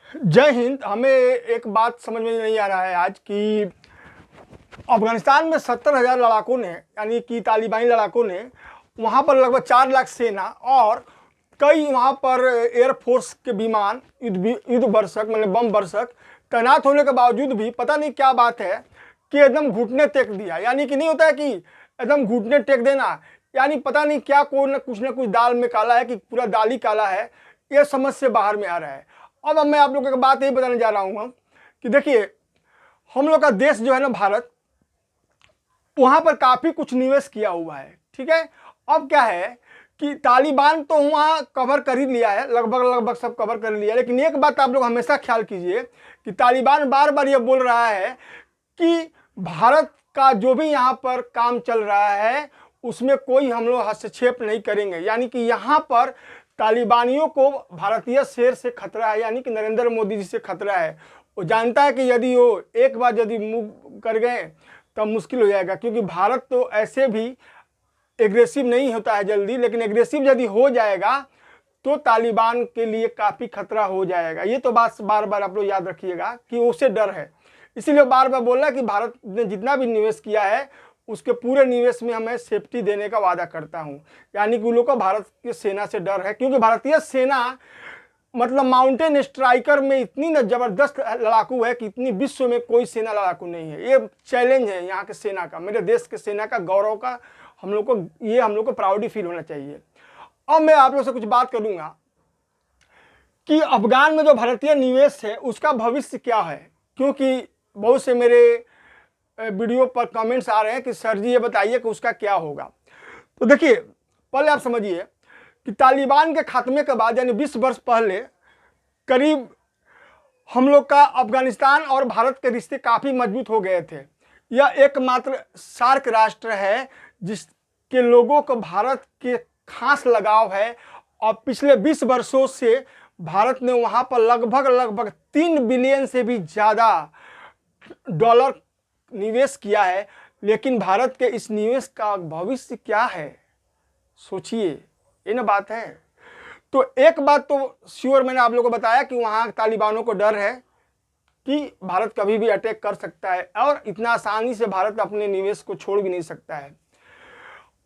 जय हिंद। हमें एक बात समझ में नहीं आ रहा है आज कि अफगानिस्तान में 70,000 लड़ाकों ने, यानी कि तालिबानी लड़ाकों ने वहाँ पर लगभग 4 लाख सेना और कई वहाँ पर एयरफोर्स के विमान, युद्ध बरसक मतलब बम बरसक तैनात होने के बावजूद भी पता नहीं क्या बात है कि एकदम घुटने टेक दिया। यानी कि नहीं होता है कि एकदम घुटने टेक देना, यानी पता नहीं क्या कोई ना कुछ दाल में काला है कि पूरा दाल ही काला है। ये समझ से बाहर में आ रहा है। अब मैं आप लोगों को बात यही बताने जा रहा हूँ कि देखिए, हम लोग का देश जो है ना भारत, वहाँ पर काफ़ी कुछ निवेश किया हुआ है। ठीक है, अब क्या है कि तालिबान तो वहाँ कवर कर ही लिया है, लगभग सब कवर कर लिया है। लेकिन एक बात आप लोग हमेशा ख्याल कीजिए कि तालिबान बार बार ये बोल रहा है कि भारत का जो भी यहाँ पर काम चल रहा है उसमें कोई हम लोग हस्तक्षेप नहीं करेंगे। यानी कि यहाँ पर तालिबानियों को भारतीय शेर से खतरा है, यानी कि नरेंद्र मोदी जी से खतरा है। वो जानता है कि यदि वो एक बार यदि मूव कर गए तब मुश्किल हो जाएगा, क्योंकि भारत तो ऐसे भी एग्रेसिव नहीं होता है जल्दी, लेकिन एग्रेसिव यदि हो जाएगा तो तालिबान के लिए काफ़ी खतरा हो जाएगा। ये तो बात बार बार आप लोग याद रखिएगा कि उससे डर है, इसीलिए बार बार बोल रहा है कि भारत ने जितना भी निवेश किया है उसके पूरे निवेश में हमें सेफ्टी देने का वादा करता हूँ। यानी कि उन लोगों को भारत की सेना से डर है, क्योंकि भारतीय सेना मतलब माउंटेन स्ट्राइकर में इतनी न जबरदस्त लड़ाकू है कि इतनी विश्व में कोई सेना लड़ाकू नहीं है। ये चैलेंज है यहाँ के सेना का, मेरे देश के सेना का, गौरव का। हम लोग को प्राउडी फील होना चाहिए। अब मैं आप लोग से कुछ बात करूंगा कि अफगान में जो भारतीय निवेश है उसका भविष्य क्या है, क्योंकि बहुत से मेरे वीडियो पर कमेंट्स आ रहे हैं कि सर जी ये बताइए कि उसका क्या होगा। तो देखिए, पहले आप समझिए कि तालिबान के खात्मे के बाद, यानी 20 वर्ष पहले करीब, हम लोग का अफगानिस्तान और भारत के रिश्ते काफ़ी मजबूत हो गए थे। यह एकमात्र सार्क राष्ट्र है जिसके लोगों को भारत के खास लगाव है, और पिछले 20 वर्षों से भारत ने वहाँ पर लगभग 3 बिलियन से भी ज़्यादा डॉलर निवेश किया है। लेकिन भारत के इस निवेश का भविष्य क्या है, सोचिए, ये ना बात है। तो एक बात तो श्योर मैंने आप लोगों को बताया कि वहाँ तालिबानों को डर है कि भारत कभी भी अटैक कर सकता है, और इतना आसानी से भारत अपने निवेश को छोड़ भी नहीं सकता है।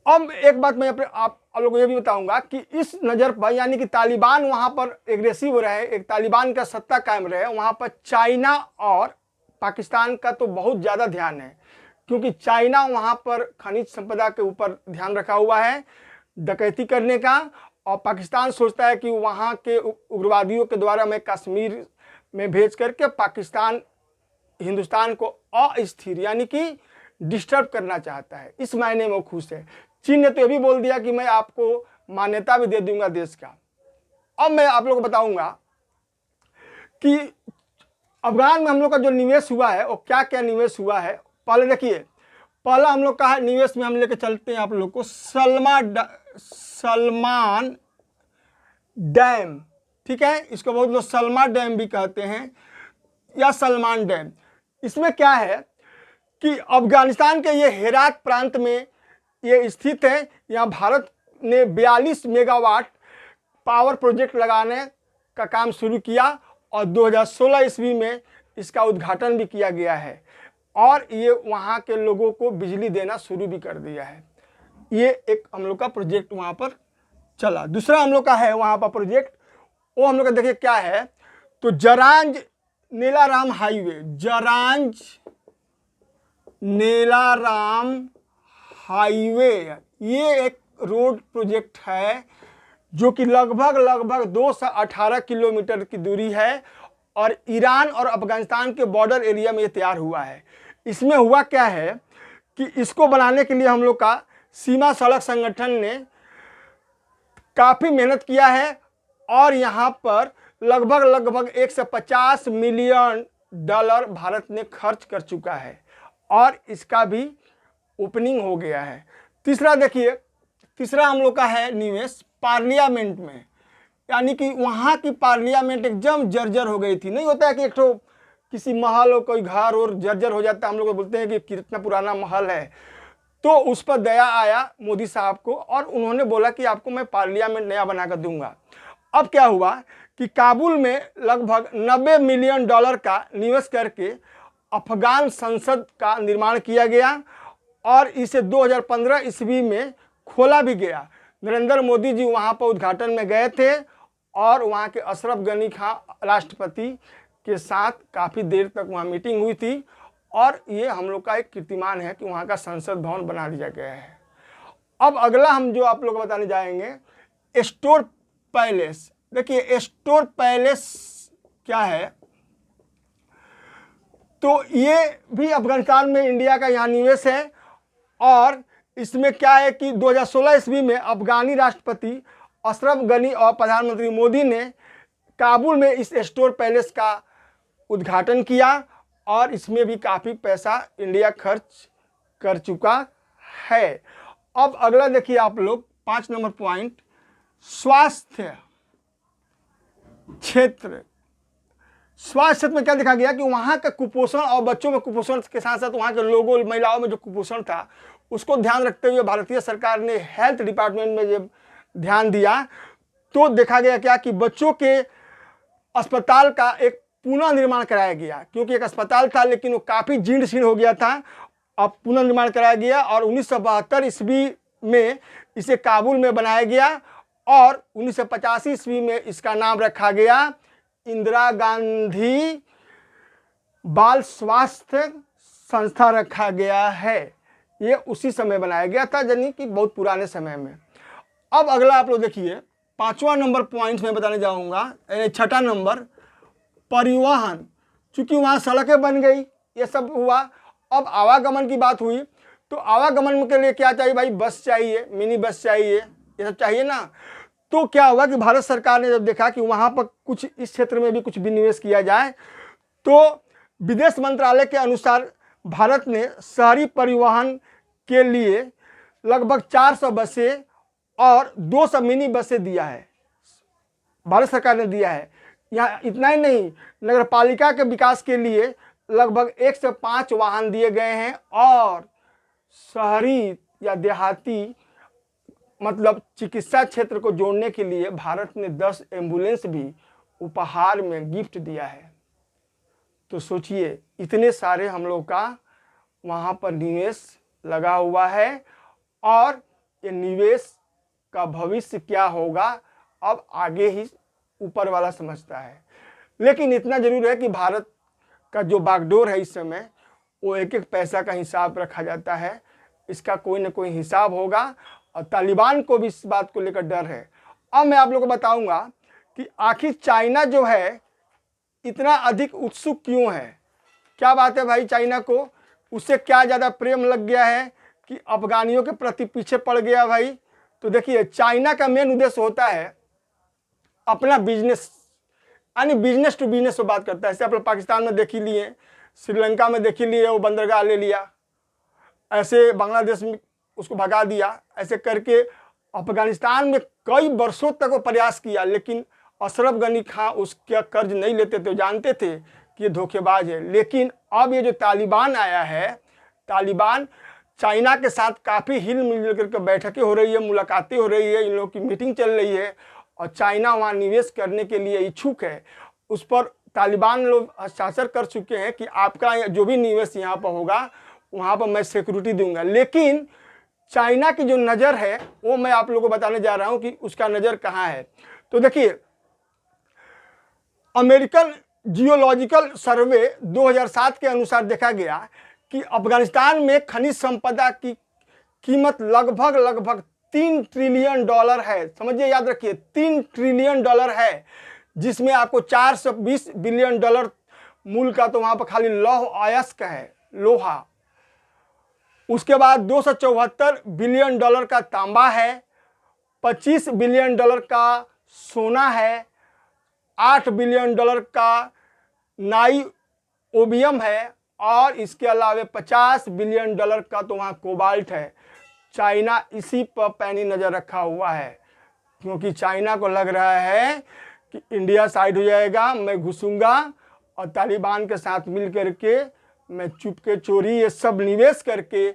अब एक बात मैं आप लोगों को ये भी बताऊंगा कि इस नज़र पर, यानी कि तालिबान वहाँ पर एग्रेसिव रहे, एक तालिबान का सत्ता कायम रहे, वहाँ पर चाइना और पाकिस्तान का तो बहुत ज़्यादा ध्यान है, क्योंकि चाइना वहाँ पर खनिज संपदा के ऊपर ध्यान रखा हुआ है डकैती करने का, और पाकिस्तान सोचता है कि वहाँ के उग्रवादियों के द्वारा मैं कश्मीर में भेज करके पाकिस्तान हिंदुस्तान को अस्थिर यानी कि डिस्टर्ब करना चाहता है। इस मायने में वो खुश है। चीन ने तो ये भी बोल दिया कि मैं आपको मान्यता भी दे दूंगा देश का। अब मैं आप लोगों को बताऊंगा कि अफगान में हम लोग का जो निवेश हुआ है वो क्या क्या निवेश हुआ है। पहले देखिए, पहला हम लोग का निवेश में हम लेके चलते हैं आप लोग को सलमान डैम। ठीक है, इसको बहुत लोग सलमा डैम भी कहते हैं या सलमान डैम। इसमें क्या है कि अफगानिस्तान के ये हेरात प्रांत में ये स्थित है। यहाँ भारत ने 42 मेगावाट पावर प्रोजेक्ट लगाने का काम शुरू किया, और 2016 ईस्वी में इसका उद्घाटन भी किया गया है, और ये वहाँ के लोगों को बिजली देना शुरू भी कर दिया है। ये एक हम लोग का प्रोजेक्ट वहाँ पर चला। दूसरा हम लोग का है वहाँ पर प्रोजेक्ट, वो हम लोग का देखिए क्या है, तो जरांज नेलाराम हाईवे, जरांज नेलाराम हाईवे, ये एक रोड प्रोजेक्ट है जो कि लगभग 218 किलोमीटर की दूरी है, और ईरान और अफगानिस्तान के बॉर्डर एरिया में ये तैयार हुआ है। इसमें हुआ क्या है कि इसको बनाने के लिए हम लोग का सीमा सड़क संगठन ने काफ़ी मेहनत किया है, और यहाँ पर लगभग 150 मिलियन डॉलर भारत ने खर्च कर चुका है, और इसका भी ओपनिंग हो गया है। तीसरा देखिए, तीसरा हम लोग का है निवेश पार्लियामेंट में, यानी कि वहाँ की पार्लियामेंट एकदम जर्जर हो गई थी। नहीं होता है कि एक तो किसी महल और कोई घर और जर्जर हो जाता है, हम लोग बोलते हैं कि कितना पुराना महल है, तो उस पर दया आया मोदी साहब को, और उन्होंने बोला कि आपको मैं पार्लियामेंट नया बना कर दूंगा। अब क्या हुआ कि काबुल में लगभग 90 मिलियन डॉलर का निवेश करके अफगान संसद का निर्माण किया गया और इसे 2015 ईस्वी में खोला भी गया। नरेंद्र मोदी जी वहां पर उद्घाटन में गए थे और वहां के अशरफ गनी खां राष्ट्रपति के साथ काफ़ी देर तक वहां मीटिंग हुई थी और ये हम लोग का एक कीर्तिमान है कि वहां का संसद भवन बना दिया गया है। अब अगला हम जो आप लोग को बताने जाएंगे, एस्टोर पैलेस। देखिए एस्टोर पैलेस क्या है, तो ये भी अफगानिस्तान में इंडिया का यहाँ निवेश है और इसमें क्या है कि 2016 ईस्वी में अफगानी राष्ट्रपति अशरफ गनी और प्रधानमंत्री मोदी ने काबुल में इस एस्टोर पैलेस का उद्घाटन किया और इसमें भी काफ़ी पैसा इंडिया खर्च कर चुका है। अब अगला देखिए आप लोग 5 नंबर पॉइंट, स्वास्थ्य क्षेत्र। स्वास्थ्य क्षेत्र में क्या देखा गया कि वहाँ का कुपोषण और बच्चों में कुपोषण के साथ साथ वहाँ के लोगों महिलाओं में जो कुपोषण था उसको ध्यान रखते हुए भारतीय सरकार ने हेल्थ डिपार्टमेंट में जब ध्यान दिया तो देखा गया क्या कि बच्चों के अस्पताल का एक पुनः निर्माण कराया गया, क्योंकि एक अस्पताल था लेकिन वो काफ़ी जीर्ण शीर्ण हो गया था। अब पुनः निर्माण कराया गया और 1972 ईस्वी में इसे काबुल में बनाया गया और 1985 ईस्वी में इसका नाम रखा गया इंदिरा गांधी बाल स्वास्थ्य संस्था रखा गया है। ये उसी समय बनाया गया था, यानी कि बहुत पुराने समय में। अब अगला आप लोग देखिए 5वां नंबर पॉइंट में बताने जाऊंगा, 6ठा नंबर, परिवहन। चूंकि वहाँ सड़कें बन गई, ये सब हुआ, अब आवागमन की बात हुई तो आवागमन के लिए क्या चाहिए भाई, बस चाहिए, मिनी बस चाहिए, ये सब चाहिए ना। तो क्या हुआ कि भारत सरकार ने जब देखा कि वहाँ पर कुछ इस क्षेत्र में भी कुछ विनिवेश किया जाए तो विदेश मंत्रालय के अनुसार भारत ने शहरी परिवहन के लिए लगभग 400 बसें और 200 मिनी बसें दिया है, भारत सरकार ने दिया है। यहाँ इतना ही नहीं, नगर पालिका के विकास के लिए लगभग 105 वाहन दिए गए हैं और शहरी या देहाती मतलब चिकित्सा क्षेत्र को जोड़ने के लिए भारत ने 10 एम्बुलेंस भी उपहार में गिफ्ट दिया है। तो सोचिए इतने सारे हम लोग का वहाँ पर निवेश लगा हुआ है और ये निवेश का भविष्य क्या होगा अब आगे ही ऊपर वाला समझता है। लेकिन इतना जरूर है कि भारत का जो बागडोर है इस समय वो एक एक पैसा का हिसाब रखा जाता है, इसका कोई ना कोई हिसाब होगा और तालिबान को भी इस बात को लेकर डर है। अब मैं आप लोगों को बताऊंगा कि आखिर चाइना जो है इतना अधिक उत्सुक क्यों है। क्या बात है भाई, चाइना को उससे क्या ज़्यादा प्रेम लग गया है कि अफगानियों के प्रति पीछे पड़ गया भाई। तो देखिए चाइना का मेन उद्देश्य होता है अपना बिजनेस, यानी बिजनेस टू बिजनेस से बात करता है। ऐसे आप लोग पाकिस्तान में देख ही लिए, श्रीलंका में देख ही लिए, वो बंदरगाह ले लिया, ऐसे बांग्लादेश में उसको भगा दिया, ऐसे करके अफगानिस्तान में कई वर्षों तक वो प्रयास किया लेकिन अशरफ गनी खां उसका कर्ज नहीं लेते थे, जानते थे कि ये धोखेबाज है। लेकिन अब ये जो तालिबान आया है, तालिबान चाइना के साथ काफ़ी हिल मिल करके बैठकें हो रही है, मुलाकातें हो रही है, इन लोगों की मीटिंग चल रही है और चाइना वहाँ निवेश करने के लिए इच्छुक है। उस पर तालिबान लोग हस्ताक्षर कर चुके हैं कि आपका जो भी निवेश यहाँ पर होगा वहाँ पर मैं सिक्योरिटी दूंगा। लेकिन चाइना की जो नज़र है वो मैं आप लोगों को बताने जा रहा हूँ कि उसका नज़र कहाँ है। तो देखिए अमेरिकन जियोलॉजिकल सर्वे 2007 के अनुसार देखा गया कि अफगानिस्तान में खनिज संपदा की कीमत लगभग 3 ट्रिलियन डॉलर है। समझिए, याद रखिए 3 ट्रिलियन डॉलर है, जिसमें आपको 420 बिलियन डॉलर मूल का तो वहाँ पर खाली लौह अयस्क है, लोहा। उसके बाद 274 बिलियन डॉलर का तांबा है, 25 बिलियन डॉलर का सोना है, 8 बिलियन डॉलर का नाइओबियम है और इसके अलावा 50 बिलियन डॉलर का तो वहाँ कोबाल्ट है। चाइना इसी पर पैनी नज़र रखा हुआ है क्योंकि चाइना को लग रहा है कि इंडिया साइड हो जाएगा, मैं घुसूंगा और तालिबान के साथ मिल करके मैं चुपके चोरी ये सब निवेश करके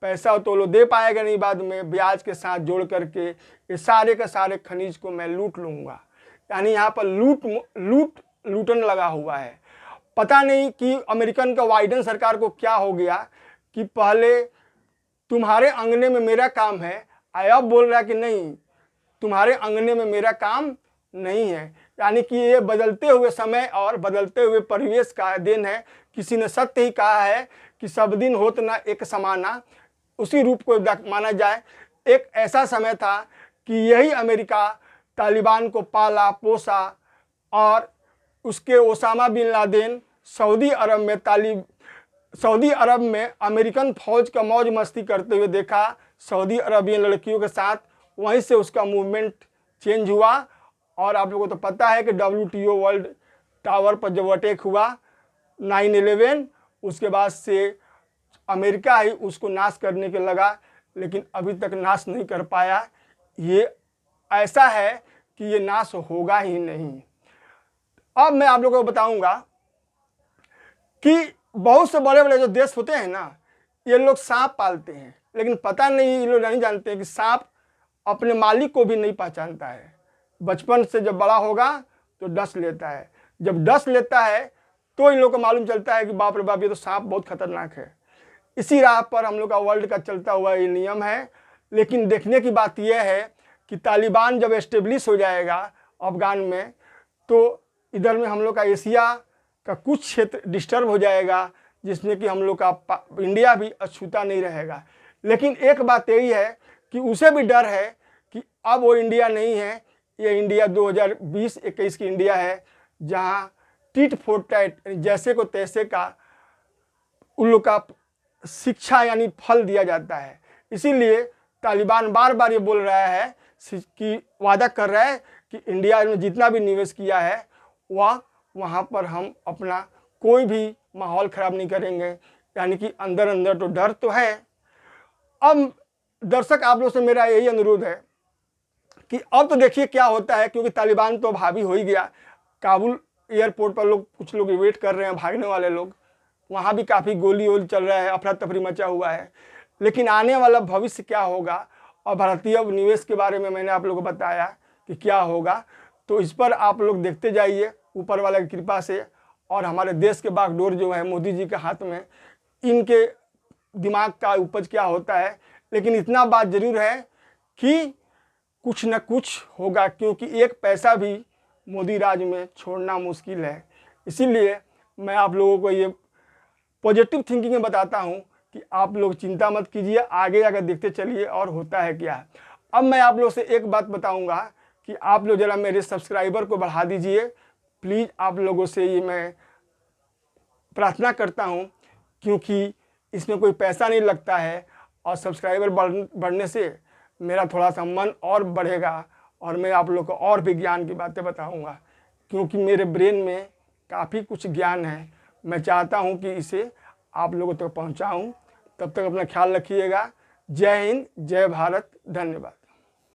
पैसा तो लो दे पाएगा नहीं, बाद में ब्याज के साथ जोड़ करके ये सारे के सारे खनिज को मैं लूट लूँगा। यानी यहाँ पर लूटन लगा हुआ है। पता नहीं कि अमेरिकन का बाइडेन सरकार को क्या हो गया कि पहले तुम्हारे अंगने में मेरा काम है, अब बोल रहा है कि नहीं, तुम्हारे अंगने में मेरा काम नहीं है। यानी कि ये बदलते हुए समय और बदलते हुए परिवेश का देन है। किसी ने सत्य ही कहा है कि सब दिन होत ना एक समाना, उसी रूप को माना जाए। एक ऐसा समय था कि यही अमेरिका तालिबान को पाला पोसा और उसके ओसामा बिन लादेन सऊदी अरब में अमेरिकन फौज का मौज मस्ती करते हुए देखा, सऊदी अरबियन लड़कियों के साथ। वहीं से उसका मूवमेंट चेंज हुआ और आप लोगों को तो पता है कि WTO वर्ल्ड टावर पर जब अटैक हुआ 9/11, उसके बाद से अमेरिका ही उसको नाश करने के लगा, लेकिन अभी तक नाश नहीं कर पाया। ये ऐसा है कि ये नाश होगा ही नहीं। अब मैं आप लोगों को बताऊंगा कि बहुत से बड़े बड़े जो देश होते हैं ना, ये लोग सांप पालते हैं, लेकिन पता नहीं, ये लोग नहीं जानते कि सांप अपने मालिक को भी नहीं पहचानता है। बचपन से जब बड़ा होगा तो डस लेता है, जब डस लेता है तो इन लोग को मालूम चलता है कि बाप रे बाप, ये तो सांप बहुत खतरनाक है। इसी राह पर हम लोग का वर्ल्ड का चलता हुआ ये नियम है। लेकिन देखने की बात यह है कि तालिबान जब एस्टेब्लिश हो जाएगा अफगान में, तो इधर में हम लोग का एशिया का कुछ क्षेत्र डिस्टर्ब हो जाएगा, जिसमें कि हम लोग का इंडिया भी अछूता नहीं रहेगा। लेकिन एक बात यही है कि उसे भी डर है कि अब वो इंडिया नहीं है, ये इंडिया 2020-21 की इंडिया है, जहाँ टिट फॉर टैट जैसे को तैसे का उन लोग का शिक्षा यानी फल दिया जाता है। इसीलिए तालिबान बार बार ये बोल रहा है कि वादा कर रहा है कि इंडिया में जितना भी निवेश किया है वहाँ पर हम अपना कोई भी माहौल ख़राब नहीं करेंगे। यानी कि अंदर अंदर तो डर तो है। अब दर्शक आप लोग से मेरा यही अनुरोध है कि अब तो देखिए क्या होता है, क्योंकि तालिबान तो हावी हो ही गया। काबुल एयरपोर्ट पर कुछ लोग वेट कर रहे हैं, भागने वाले लोग, वहाँ भी काफ़ी गोली वोली चल रहा है, अफरा तफरी मचा हुआ है। लेकिन आने वाला भविष्य क्या होगा, और भारतीय निवेश के बारे में मैंने आप लोगों को बताया कि क्या होगा, तो इस पर आप लोग देखते जाइए ऊपर वाले की कृपा से। और हमारे देश के बागडोर जो है मोदी जी के हाथ में, इनके दिमाग का उपज क्या होता है। लेकिन इतना बात जरूर है कि कुछ न कुछ होगा, क्योंकि एक पैसा भी मोदी राज में छोड़ना मुश्किल है। इसीलिए मैं आप लोगों को ये पॉजिटिव थिंकिंग में बताता हूँ कि आप लोग चिंता मत कीजिए, आगे आगे देखते चलिए और होता है क्या। अब मैं आप लोग से एक बात बताऊंगा कि आप लोग ज़रा मेरे सब्सक्राइबर को बढ़ा दीजिए प्लीज़। आप लोगों से ये मैं प्रार्थना करता हूँ, क्योंकि इसमें कोई पैसा नहीं लगता है और सब्सक्राइबर बढ़ने से मेरा थोड़ा सा मन और बढ़ेगा और मैं आप लोग को और भी ज्ञान की बातें बताऊंगा, क्योंकि मेरे ब्रेन में काफ़ी कुछ ज्ञान है। मैं चाहता हूं कि इसे आप लोगों तक पहुंचाऊं। तब तक अपना ख्याल रखिएगा। जय हिंद, जय भारत, धन्यवाद।